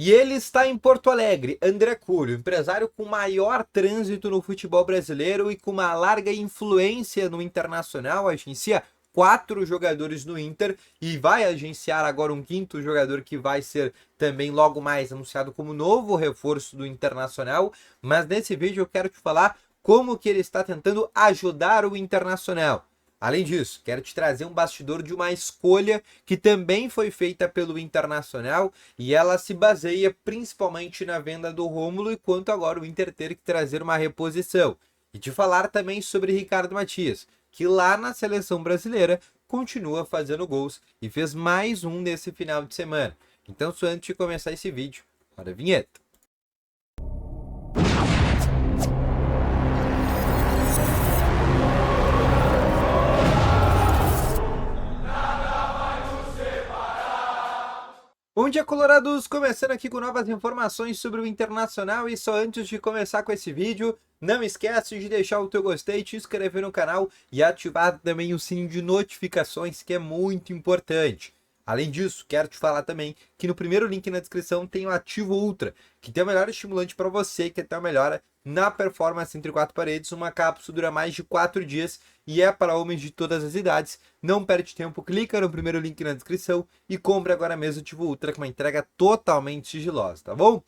E ele está em Porto Alegre, André Cury, empresário com maior trânsito no futebol brasileiro e com uma larga influência no internacional, agencia 4 jogadores no Inter e vai agenciar agora um quinto jogador que vai ser também logo mais anunciado como novo reforço do Internacional. Mas nesse vídeo eu quero te falar como que ele está tentando ajudar o Internacional. Além disso, quero te trazer um bastidor de uma escolha que também foi feita pelo Internacional e ela se baseia principalmente na venda do Rômulo, enquanto agora o Inter ter que trazer uma reposição. E te falar também sobre Ricardo Matias, que lá na seleção brasileira continua fazendo gols e fez mais um nesse final de semana. Então, só antes de começar esse vídeo, roda a vinheta. Bom dia, colorados! Começando aqui com novas informações sobre o Internacional e só antes de começar com esse vídeo, não esquece de deixar o teu gostei, te inscrever no canal e ativar também o sininho de notificações, que é muito importante. Além disso, quero te falar também que no primeiro link na descrição tem o Ativo Ultra, que tem o melhor estimulante para você, que é a melhora na performance entre 4 paredes. Uma cápsula dura mais de 4 dias e é para homens de todas as idades. Não perde tempo, clica no primeiro link na descrição e compre agora mesmo o Ativo Ultra, com uma entrega totalmente sigilosa, tá bom?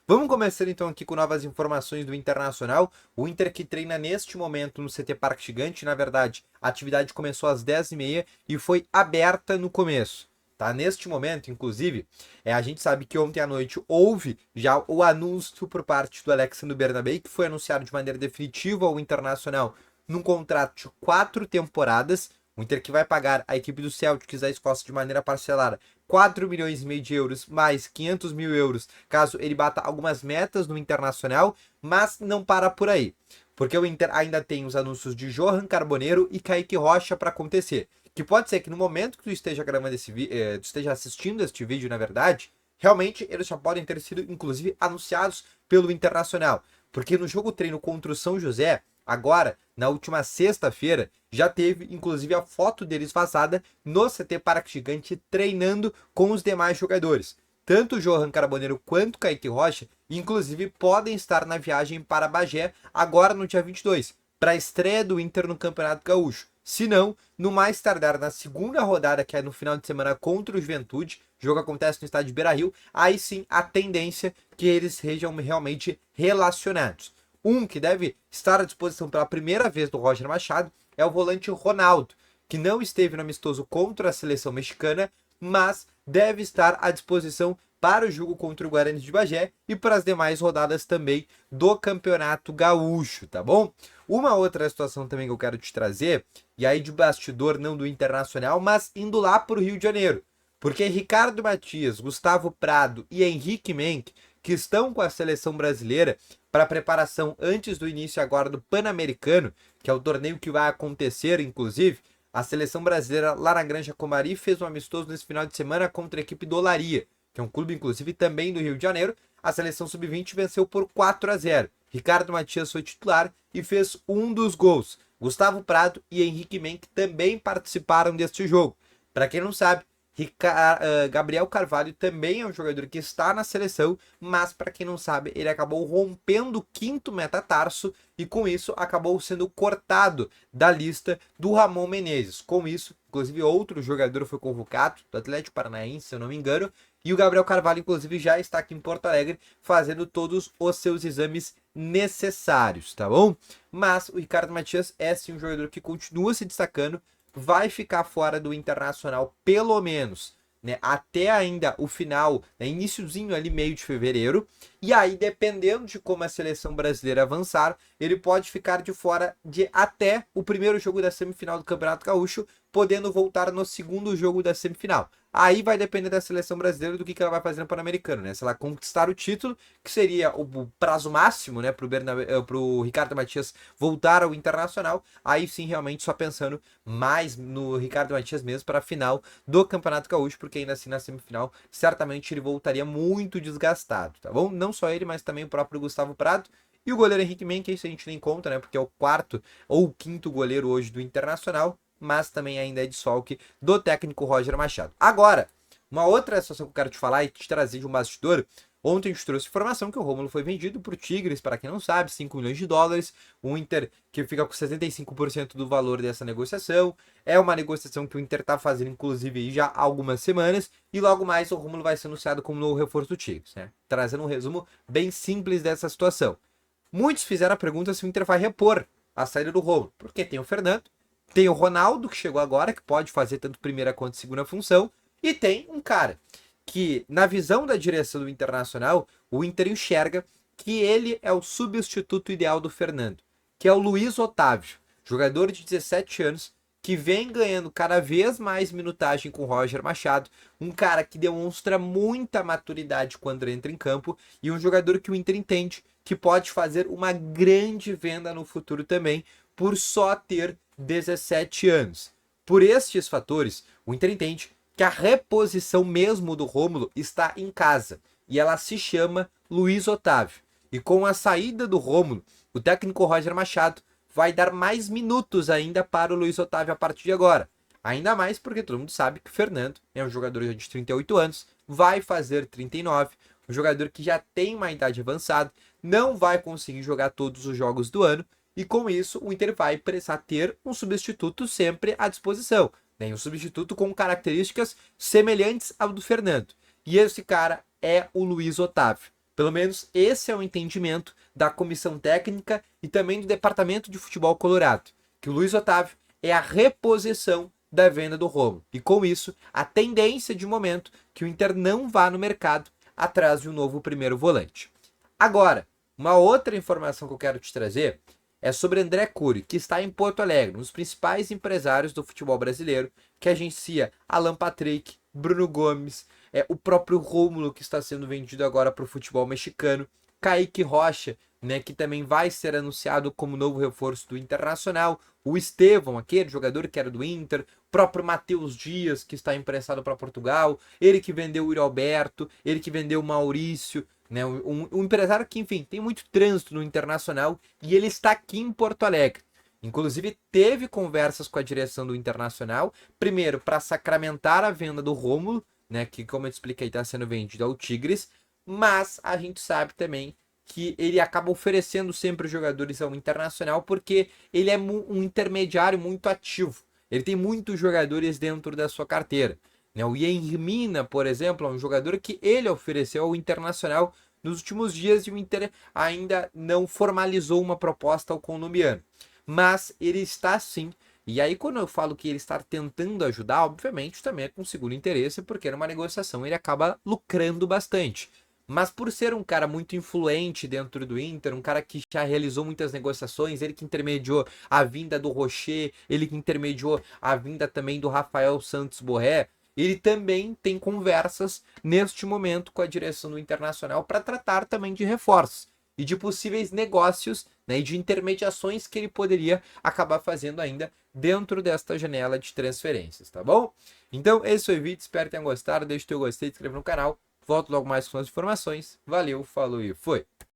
Vamos começar então aqui com novas informações do Internacional. O Inter que treina neste momento no CT Parque Gigante. Na verdade, a atividade começou às 10h30 e foi aberta no começo. Tá? Neste momento, inclusive, a gente sabe que ontem à noite houve já o anúncio por parte do Alexandre Bernabei, que foi anunciado de maneira definitiva ao Internacional num contrato de 4 temporadas. O Inter que vai pagar a equipe do Celtics da Escócia de maneira parcelada 4 milhões e meio de euros mais 500 mil euros, caso ele bata algumas metas no Internacional, mas não para por aí. Porque o Inter ainda tem os anúncios de Johan Carboneiro e Kaique Rocha para acontecer. Que pode ser que no momento que tu esteja gravando tu esteja assistindo este vídeo, na verdade, realmente eles já podem ter sido, inclusive, anunciados pelo Internacional. Porque no jogo treino contra o São José, agora, na última sexta-feira, já teve, inclusive, a foto deles vazada no CT Parque Gigante, treinando com os demais jogadores. Tanto o Johan Carboneiro quanto o Kaique Rocha, inclusive, podem estar na viagem para Bagé, agora no dia 22, para a estreia do Inter no Campeonato Gaúcho. Se não, no mais tardar na segunda rodada, que é no final de semana contra o Juventude, o jogo acontece no estádio Beira-Rio, aí sim a tendência que eles sejam realmente relacionados. Um que deve estar à disposição pela primeira vez do Roger Machado é o volante Ronaldo, que não esteve no amistoso contra a seleção mexicana, mas deve estar à disposição para o jogo contra o Guarani de Bagé e para as demais rodadas também do Campeonato Gaúcho, tá bom? Uma outra situação também que eu quero te trazer, e aí de bastidor não do Internacional, mas indo lá para o Rio de Janeiro, porque Ricardo Matias, Gustavo Prado e Henrique Menck, que estão com a seleção brasileira para preparação antes do início agora do Pan-Americano, que é o torneio que vai acontecer, inclusive, a seleção brasileira lá na Granja Comari fez um amistoso nesse final de semana contra a equipe do Olaria, que é um clube, inclusive, também do Rio de Janeiro. A seleção sub-20 venceu por 4-0. Ricardo Matias foi titular e fez um dos gols. Gustavo Prado e Henrique Menck também participaram deste jogo. Para quem não sabe, Gabriel Carvalho também é um jogador que está na seleção, mas para quem não sabe, ele acabou rompendo o quinto metatarso e com isso acabou sendo cortado da lista do Ramon Menezes. Com isso, inclusive outro jogador foi convocado, do Atlético Paranaense, se eu não me engano, e o Gabriel Carvalho, inclusive, já está aqui em Porto Alegre fazendo todos os seus exames necessários, tá bom? Mas o Ricardo Matias é sim um jogador que continua se destacando, vai ficar fora do Internacional pelo menos, né, até ainda o final, né, iniciozinho ali, meio de fevereiro, e aí dependendo de como a seleção brasileira avançar, ele pode ficar de fora de até o primeiro jogo da semifinal do Campeonato Gaúcho, podendo voltar no segundo jogo da semifinal. Aí vai depender da seleção brasileira do que ela vai fazer no Pan-Americano, né? Se ela conquistar o título, que seria o prazo máximo, né, pro Ricardo Matias voltar ao Internacional, aí sim realmente só pensando mais no Ricardo Matias mesmo para a final do Campeonato Gaúcho, porque ainda assim na semifinal certamente ele voltaria muito desgastado, tá bom? Não só ele, mas também o próprio Gustavo Prado e o goleiro Henrique Menck, que isso a gente nem conta, né, porque é o quarto ou o quinto goleiro hoje do Internacional, mas também ainda é desfalque do técnico Roger Machado. Agora, uma outra situação que eu quero te falar e te trazer de um bastidor, Ontem a gente trouxe informação que o Rômulo foi vendido para o Tigres, para quem não sabe, 5 milhões de dólares. O Inter que fica com 75% do valor dessa negociação. É uma negociação que o Inter está fazendo, inclusive, aí já há algumas semanas. E logo mais o Rômulo vai ser anunciado como novo reforço do Tigres, né? Trazendo um resumo bem simples dessa situação. Muitos fizeram a pergunta se o Inter vai repor a saída do Rômulo, porque tem o Fernando, tem o Ronaldo, que chegou agora, que pode fazer tanto primeira quanto segunda função, e tem um cara que, na visão da direção do Internacional, o Inter enxerga que ele é o substituto ideal do Fernando, que é o Luiz Otávio, jogador de 17 anos, que vem ganhando cada vez mais minutagem com o Roger Machado, um cara que demonstra muita maturidade quando entra em campo e um jogador que o Inter entende que pode fazer uma grande venda no futuro também, por só ter 17 anos. Por estes fatores, o Inter entende que a reposição mesmo do Rômulo está em casa e ela se chama Luiz Otávio. E com a saída do Rômulo, o técnico Roger Machado vai dar mais minutos ainda para o Luiz Otávio a partir de agora. Ainda mais porque todo mundo sabe que o Fernando é um jogador de 38 anos, vai fazer 39, um jogador que já tem uma idade avançada, não vai conseguir jogar todos os jogos do ano, e com isso o Inter vai precisar ter um substituto sempre à disposição, né? Um substituto com características semelhantes ao do Fernando. E esse cara é o Luiz Otávio. Pelo menos esse é o entendimento da comissão técnica e também do departamento de futebol colorado, que o Luiz Otávio é a reposição da venda do Rômulo. E com isso, a tendência de momento que o Inter não vá no mercado atrás de um novo primeiro volante. Agora, uma outra informação que eu quero te trazer é sobre André Cury, que está em Porto Alegre, um dos principais empresários do futebol brasileiro, que agencia Alan Patrick, Bruno Gomes, o próprio Rômulo, que está sendo vendido agora para o futebol mexicano, Kaique Rocha, né, que também vai ser anunciado como novo reforço do Internacional, o Estevão, aquele jogador que era do Inter, o próprio Matheus Dias, que está emprestado para Portugal, ele que vendeu o Yuri Alberto, ele que vendeu o Maurício, né, um empresário que, enfim, tem muito trânsito no Internacional e ele está aqui em Porto Alegre. Inclusive, teve conversas com a direção do Internacional, primeiro para sacramentar a venda do Rômulo, né, que, como eu te expliquei, está sendo vendido ao Tigres, mas a gente sabe também que ele acaba oferecendo sempre os jogadores ao Internacional porque ele é um intermediário muito ativo. Ele tem muitos jogadores dentro da sua carteira. Né? O Yenir Mina, por exemplo, é um jogador que ele ofereceu ao Internacional nos últimos dias e o Inter ainda não formalizou uma proposta ao colombiano. Mas ele está sim. E aí, quando eu falo que ele está tentando ajudar, obviamente também é com segundo interesse, porque numa negociação ele acaba lucrando bastante. Mas por ser um cara muito influente dentro do Inter, um cara que já realizou muitas negociações, ele que intermediou a vinda do Rocher, ele que intermediou a vinda também do Rafael Santos Borré, ele também tem conversas neste momento com a direção do Internacional para tratar também de reforços e de possíveis negócios, né, e de intermediações que ele poderia acabar fazendo ainda dentro desta janela de transferências, tá bom? Então, esse foi o vídeo, espero que tenham gostado, deixe o teu gostei, se inscreva no canal, volto logo mais com as informações, valeu, falou e foi!